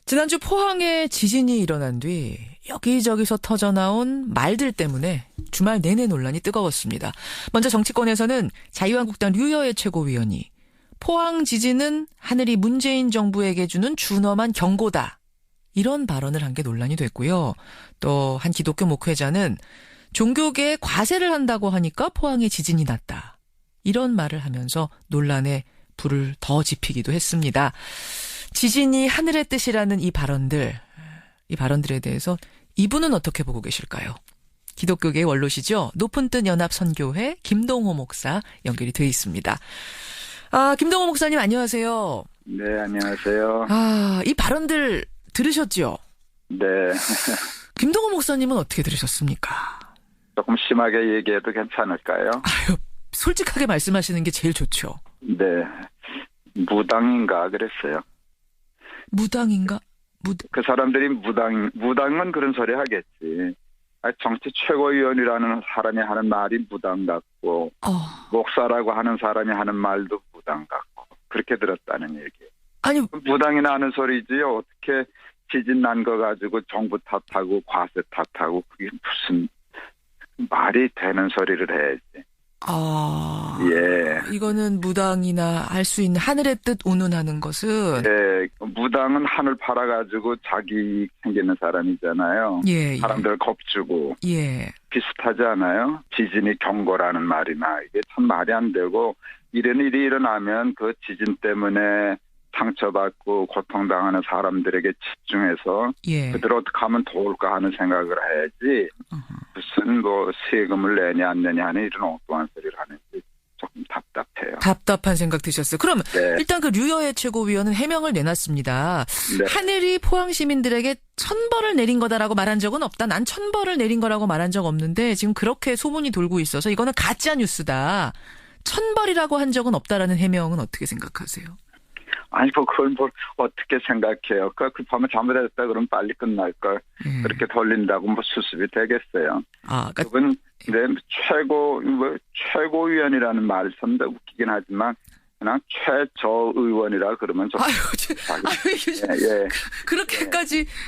지난주 포항에 지진이 일어난 뒤 여기저기서 터져나온 말들 때문에 주말 내내 논란이 뜨거웠습니다. 먼저 정치권에서는 자유한국당 류여애 최고위원이 포항 지진은 하늘이 문재인 정부에게 주는 준엄한 경고다. 이런 발언을 한 게 논란이 됐고요. 또 한 기독교 목회자는 종교계에 과세를 한다고 하니까 포항에 지진이 났다. 이런 말을 하면서 논란에 불을 더 지피기도 했습니다. 지진이 하늘의 뜻이라는 이 발언들에 대해서 이분은 어떻게 보고 계실까요? 기독교계의 원로시죠. 높은 뜻 연합 선교회 김동호 목사 연결이 돼 있습니다. 김동호 목사님 안녕하세요. 네, 안녕하세요. 이 발언들 들으셨죠? 네. 김동호 목사님은 어떻게 들으셨습니까? 조금 심하게 얘기해도 괜찮을까요? 솔직하게 말씀하시는 게 제일 좋죠. 네. 무당인가 그랬어요. 무당인가? 그 사람들이 무당은 그런 소리 하겠지. 정치 최고위원이라는 사람이 하는 말이 무당 같고, 목사라고 하는 사람이 하는 말도 무당 같고, 그렇게 들었다는 얘기. 아니, 무당이나 하는 소리지요. 어떻게 지진 난 거 가지고 정부 탓하고 과세 탓하고 그게 무슨 말이 되는 소리를 해야지. 예. 이거는 무당이나 할 수 있는 하늘의 뜻 운운하는 것은. 예. 무당은 하늘 팔아가지고 자기 생기는 사람이잖아요. 예. 사람들 겁주고. 예. 비슷하지 않아요? 지진이 경고라는 말이나 이게 참 말이 안 되고 이런 일이 일어나면 그 지진 때문에 상처받고 고통당하는 사람들에게 집중해서 그들 어떻게 하면 도울까 하는 생각을 해야지 무슨 세금을 내냐 안 내냐 하는 이런 엉뚱한 소리를 하는지 조금 답답해요. 답답한 생각 드셨어요. 그럼 네. 일단 그 류여애 최고위원은 해명을 내놨습니다. 네. 하늘이 포항 시민들에게 천벌을 내린 거다라고 말한 적은 없다. 난 천벌을 내린 거라고 말한 적 없는데 지금 그렇게 소문이 돌고 있어서 이거는 가짜 뉴스다. 천벌이라고 한 적은 없다라는 해명은 어떻게 생각하세요? 아니, 그걸 어떻게 생각해요? 그 밤에 잘못했다 그러면 빨리 끝날 걸. 그렇게 돌린다고 수습이 되겠어요. 그분, 네, 최고위원이라는 말을 썼는데 웃기긴 하지만, 그냥 최저의원이라 그러면 좀. 예.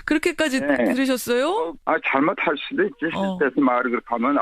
그렇게까지 들으셨어요? 잘못할 수도 있지. 실수해서 말을 그렇게 하면,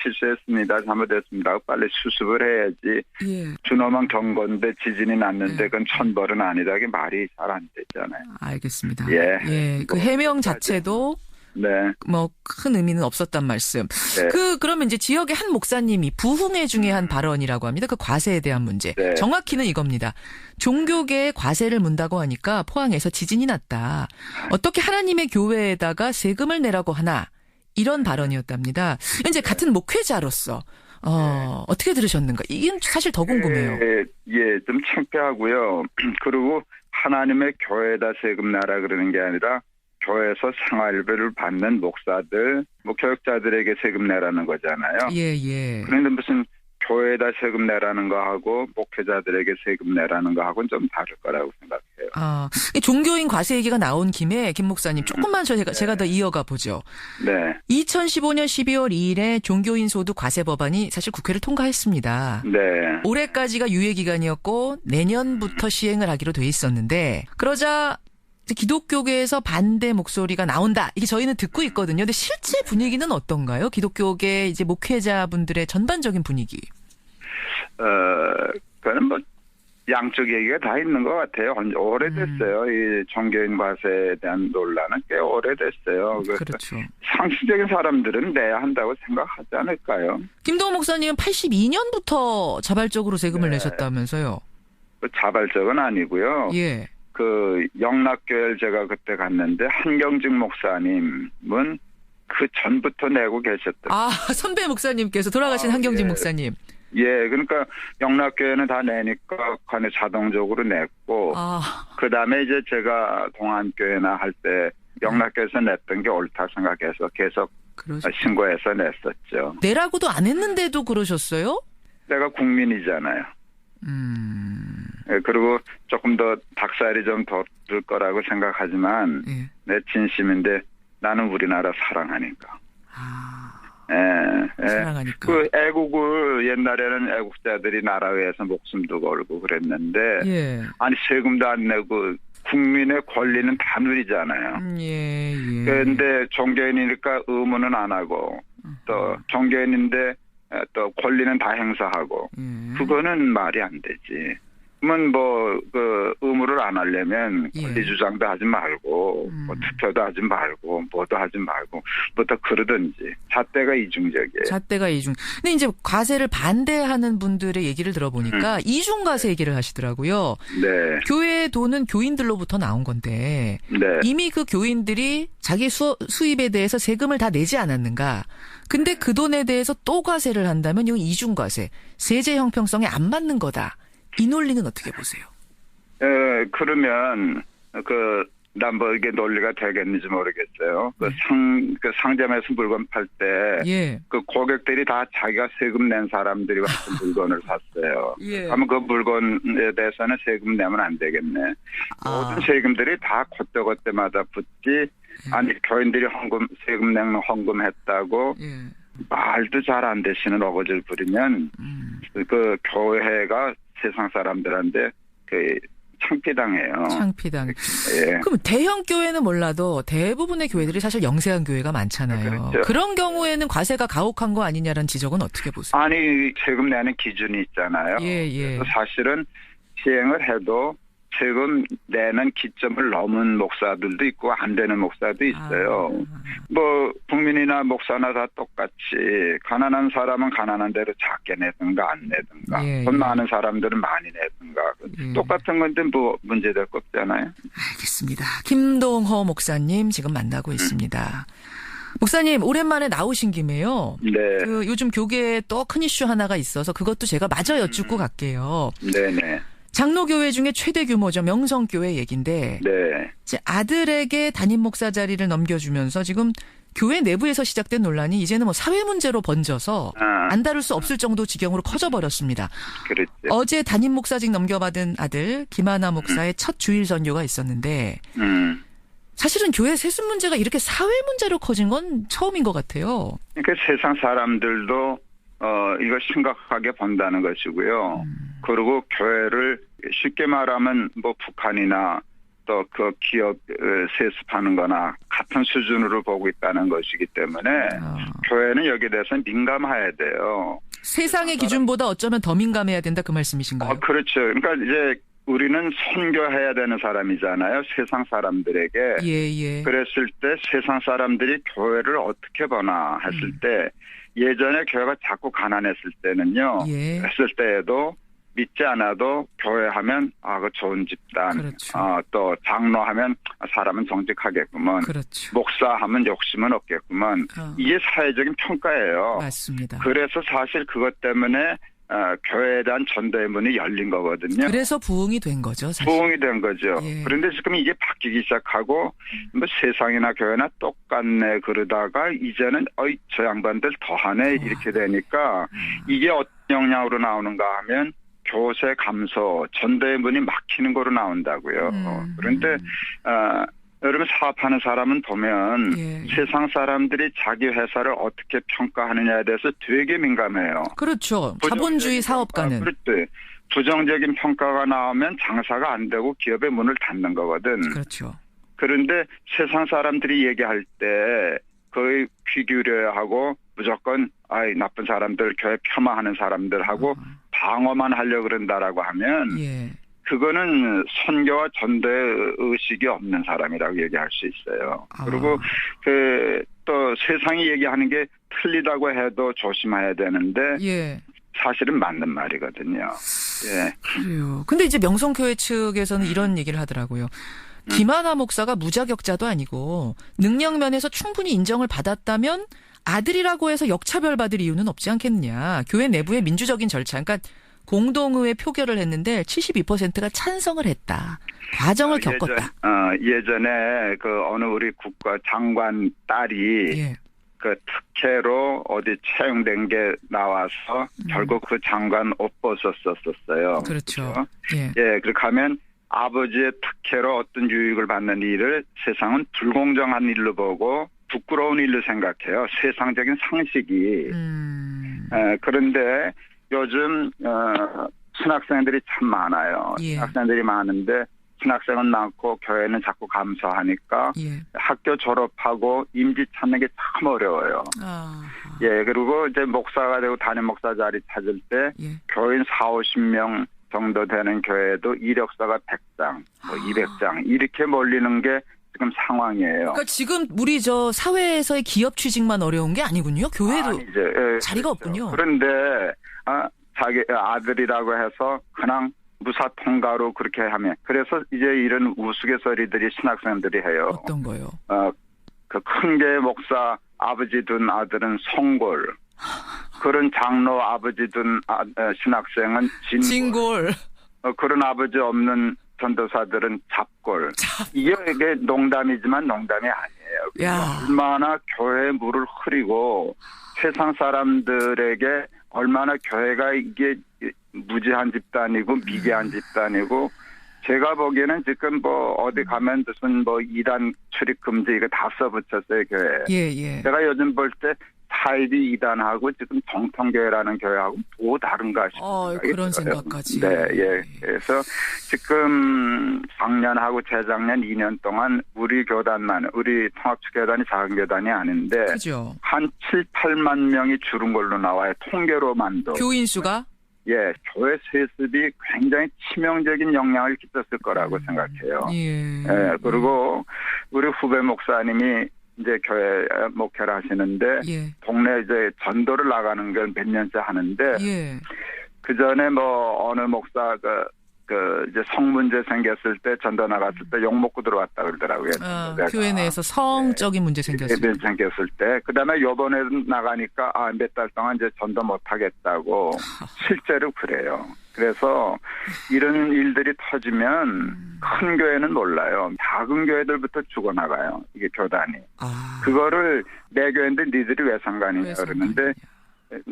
실수했습니다. 잘못했습니다. 빨리 수습을 해야지. 예. 준엄한 경고인데 지진이 났는데 그건 천벌은 아니다. 이게 말이 잘 안 되잖아요. 알겠습니다. 예. 그 해명 자체도 네. 큰 의미는 없었단 말씀. 네. 그러면 이제 지역의 한 목사님이 부흥회 중에 한 발언이라고 합니다. 그 과세에 대한 문제. 네. 정확히는 이겁니다. 종교계에 과세를 문다고 하니까 포항에서 지진이 났다. 어떻게 하나님의 교회에다가 세금을 내라고 하나? 이런 발언이었답니다. 이제 같은 목회자로서 어떻게 들으셨는가? 이게 사실 더 궁금해요. 예, 좀 창피하고요. 그리고 하나님의 교회에다 세금 내라 그러는 게 아니라 교회에서 생활비를 받는 목사들, 교역자들에게 세금 내라는 거잖아요. 예. 그런데 무슨 교회에다 세금 내라는 거하고 목회자들에게 세금 내라는 거하고는 좀 다를 거라고 생각해요. 종교인 과세 얘기가 나온 김에 김 목사님 조금만 제가 더 이어가 보죠. 네. 2015년 12월 2일에 종교인 소득 과세 법안이 사실 국회를 통과했습니다. 네. 올해까지가 유예 기간이었고 내년부터 시행을 하기로 돼 있었는데 그러자 기독교계에서 반대 목소리가 나온다. 이게 저희는 듣고 있거든요. 근데 실제 분위기는 어떤가요? 기독교계 이제 목회자분들의 전반적인 분위기. 그건 양쪽 얘기가 다 있는 것 같아요. 오래됐어요. 이 종교인 과세에 대한 논란은 꽤 오래됐어요. 그렇죠. 상식적인 사람들은 내야 한다고 생각하지 않을까요? 김동호 목사님은 82년부터 자발적으로 세금을 내셨다면서요? 자발적은 아니고요. 예. 영락교회를 제가 그때 갔는데 한경직 목사님은 그 전부터 내고 계셨더라고요. 선배 목사님께서 돌아가신 한경직 목사님. 예, 그러니까 영락교회는 다 내니까 관에 자동적으로 냈고 그다음에 이제 제가 동안교회나 할 때 영락교회에서 냈던 게 옳다 생각해서 계속 신고해서 냈었죠. 내라고도 안 했는데도 그러셨어요? 내가 국민이잖아요. 그리고 조금 더 닭살이 좀 더 들 거라고 생각하지만 내 진심인데 나는 우리나라 사랑하니까. 사랑하니까. 그 애국을 옛날에는 애국자들이 나라 위해서 목숨도 걸고 그랬는데 아니 세금도 안 내고 국민의 권리는 다 누리잖아요. 예. 그런데 종교인이니까 의무는 안 하고 또 종교인인데 또 권리는 다 행사하고 그거는 말이 안 되지. 그러면 그 의무를 안 하려면 권리 주장도 하지 말고 뭐 투표도 하지 말고 뭐도 하지 말고 뭐또 그러든지 잣대가 이중적이에요. 잣대가 이중. 근데 이제 과세를 반대하는 분들의 얘기를 들어보니까 이중 과세 얘기를 하시더라고요. 네. 교회의 돈은 교인들로부터 나온 건데 네. 이미 그 교인들이 자기 수입에 대해서 세금을 다 내지 않았는가. 근데 그 돈에 대해서 또 과세를 한다면 이건 이중 과세, 세제 형평성에 안 맞는 거다. 이 논리는 어떻게 보세요? 그러면 난 뭐 이게 논리가 되겠는지 모르겠어요. 그 상점에서 물건 팔 때 그 고객들이 다 자기가 세금 낸 사람들이 와서 물건을 샀어요. 그러면 그 물건에 대해서는 세금 내면 안 되겠네. 모든 세금들이 다 그때마다 붙지. 아니 교인들이 세금 내면 헌금했다고 말도 잘 안 되시는 어거지를 부리면 그 교회가 세상 사람들한테 창피당해요. 창피당. 예. 그럼 대형 교회는 몰라도 대부분의 교회들이 사실 영세한 교회가 많잖아요. 그렇죠. 그런 경우에는 과세가 가혹한 거 아니냐라는 지적은 어떻게 보세요? 아니 세금 내는 기준이 있잖아요. 그래서 사실은 시행을 해도 세금 내는 기점을 넘은 목사들도 있고 안 되는 목사도 있어요. 뭐 국민이나 목사나 다 똑같이 가난한 사람은 가난한 대로 작게 내든가 안 내든가 돈 많은 사람들은 많이 내든가 똑같은 건데 뭐 문제될 거 없잖아요. 알겠습니다. 김동호 목사님 지금 만나고 있습니다. 목사님 오랜만에 나오신 김에요. 네. 요즘 교계에 또 큰 이슈 하나가 있어서 그것도 제가 마저 여쭙고 갈게요. 네네. 장로교회 중에 최대 규모죠. 명성교회 얘기인데 네. 이제 아들에게 담임 목사 자리를 넘겨주면서 지금 교회 내부에서 시작된 논란이 이제는 뭐 사회 문제로 번져서 안 다룰 수 없을 정도 지경으로 커져버렸습니다. 그렇죠. 어제 담임 목사직 넘겨받은 아들 김하나 목사의 첫 주일 선교가 있었는데 사실은 교회 세습 문제가 이렇게 사회 문제로 커진 건 처음인 것 같아요. 그러니까 세상 사람들도 이걸 심각하게 본다는 것이고요. 그리고 교회를 쉽게 말하면 뭐 북한이나 또 그 기업 세습하는 거나 같은 수준으로 보고 있다는 것이기 때문에 교회는 여기에 대해서는 민감해야 돼요. 세상의 기준보다 어쩌면 더 민감해야 된다 그 말씀이신가요? 그렇죠. 그러니까 이제 우리는 선교해야 되는 사람이잖아요. 세상 사람들에게. 예. 그랬을 때 세상 사람들이 교회를 어떻게 보나 했을 때 예전에 교회가 자꾸 가난했을 때는요. 했을 때에도 믿지 않아도 교회 하면 그 좋은 집단. 그렇죠. 또 장로 하면 사람은 정직하겠구먼. 그렇죠. 목사 하면 욕심은 없겠구먼. 이게 사회적인 평가예요. 맞습니다. 그래서 사실 그것 때문에 교회에 대한 전도의 문이 열린 거거든요. 그래서 부흥이 된 거죠. 사실. 부흥이 된 거죠. 그런데 지금 이게 바뀌기 시작하고 뭐 세상이나 교회나 똑같네 그러다가 이제는 저 양반들 더하네 이렇게 되니까 이게 어떤 영향으로 나오는가 하면 교세 감소, 전도의 문이 막히는 거로 나온다고요. 그런데 여러분 사업하는 사람은 보면 세상 사람들이 자기 회사를 어떻게 평가하느냐에 대해서 되게 민감해요. 그렇죠. 자본주의 사업가는. 그렇죠. 부정적인 평가가 나오면 장사가 안 되고 기업의 문을 닫는 거거든. 그렇죠. 그런데 세상 사람들이 얘기할 때 거의 귀 기울여야 하고 무조건 나쁜 사람들, 교회 폄하하는 사람들하고 방어만 하려고 그런다라고 하면 그거는 선교와 전도의 의식이 없는 사람이라고 얘기할 수 있어요. 그리고 또 세상이 얘기하는 게 틀리다고 해도 조심해야 되는데 사실은 맞는 말이거든요. 그래요. 근데 이제 명성교회 측에서는 이런 얘기를 하더라고요. 김하나 목사가 무자격자도 아니고 능력면에서 충분히 인정을 받았다면 아들이라고 해서 역차별받을 이유는 없지 않겠냐. 교회 내부의 민주적인 절차. 그러니까 공동의회 표결을 했는데 72%가 찬성을 했다. 과정을 겪었다. 예전에 어느 우리 국가 장관 딸이 특혜로 어디 채용된 게 나와서 결국 그 장관 옷 벗었었어요. 그렇죠. 그렇게 하면 아버지의 특혜로 어떤 유익을 받는 일을 세상은 불공정한 일로 보고 부끄러운 일로 생각해요. 세상적인 상식이. 그런데 요즘 신학생들이 참 많아요. 신학생들이 많은데 신학생은 많고 교회는 자꾸 감소하니까 예. 학교 졸업하고 임지 찾는 게 참 어려워요. 아. 예, 그리고 이제 목사가 되고 담임 목사 자리 찾을 때 예. 교인 40-50명 정도 되는 교회도 이력서가 100장, 뭐 200장 이렇게 몰리는 게 지금 상황이에요. 그러니까 지금 우리 저 사회에서의 기업 취직만 어려운 게 아니군요. 교회도 아니죠. 예, 자리가 그렇죠. 없군요. 그런데 자기 아들이라고 해서 그냥 무사 통과로 그렇게 하면 그래서 이제 이런 우스갯소리들이 신학생들이 해요. 어떤 거요? 그 큰 교회 목사 아버지 둔 아들은 송골. 그런 장로 아버지 둔 신학생은 진골. 그런 아버지 없는 전도사들은 잡골. 이게 농담이지만 농담이 아니에요. 야. 얼마나 교회에 물을 흐리고 세상 사람들에게 얼마나 교회가 이게 무지한 집단이고 미개한 집단이고 제가 보기에는 지금 뭐 어디 가면 무슨 뭐 이단 출입 금지 이거 다 써붙였어요 교회에. 예. 제가 요즘 볼 때 사이비 이단하고 지금 정통교회라는 교회하고 뭐 다른가 싶어요. 그런 생각까지. 네, 예. 그래서 지금 작년하고 재작년 2년 동안 우리 교단만, 우리 통합축교단이 작은 교단이 아닌데 그죠. 한 7, 8만 명이 줄은 걸로 나와요. 통계로만도. 교인 수가? 예, 교회 세습이 굉장히 치명적인 영향을 끼쳤을 거라고 생각해요. 예. 예, 그리고 우리 후배 목사님이 이제 교회 목회를 하시는데 예. 동네 이제 전도를 나가는 걸 몇 년째 하는데 예. 그 전에 뭐 어느 목사가 그 이제 성 문제 생겼을 때 전도 나갔을 때 욕 먹고 들어왔다 그러더라고요. 교회 내에서 성적인 문제 생겼을 때. 생겼을 때 그다음에 요번에 나가니까 몇 달 동안 이제 전도 못 하겠다고 실제로 그래요. 그래서 이런 일들이 터지면 큰 교회는 몰라요. 작은 교회들부터 죽어나가요. 이게 교단이. 그거를 내 교회인데 니들이 왜 상관이냐 그러는데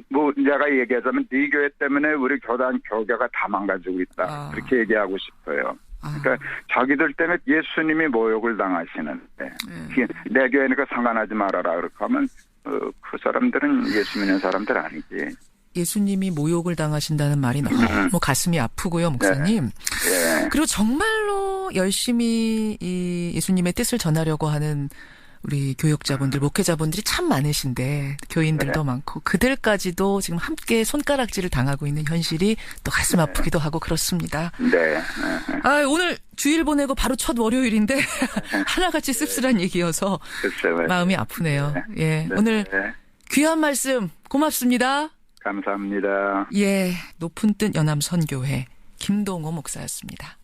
뭐 내가 얘기하자면 네 교회 때문에 우리 교단 교계가 다 망가지고 있다. 그렇게 얘기하고 싶어요. 그러니까 자기들 때문에 예수님이 모욕을 당하시는데 내 교회니까 상관하지 말아라 그렇게 하면 그 사람들은 예수 믿는 사람들 아니지. 예수님이 모욕을 당하신다는 말이 너무 가슴이 아프고요, 목사님. 네. 그리고 정말로 열심히 이 예수님의 뜻을 전하려고 하는 우리 교육자분들, 목회자분들이 참 많으신데 교인들도 많고 그들까지도 지금 함께 손가락질을 당하고 있는 현실이 또 가슴 아프기도 하고 그렇습니다. 네. 오늘 주일 보내고 바로 첫 월요일인데 하나같이 씁쓸한 얘기여서 마음이 아프네요. 예, 오늘 귀한 말씀 고맙습니다. 감사합니다. 예, 높은 뜻 연암 선교회 김동호 목사였습니다.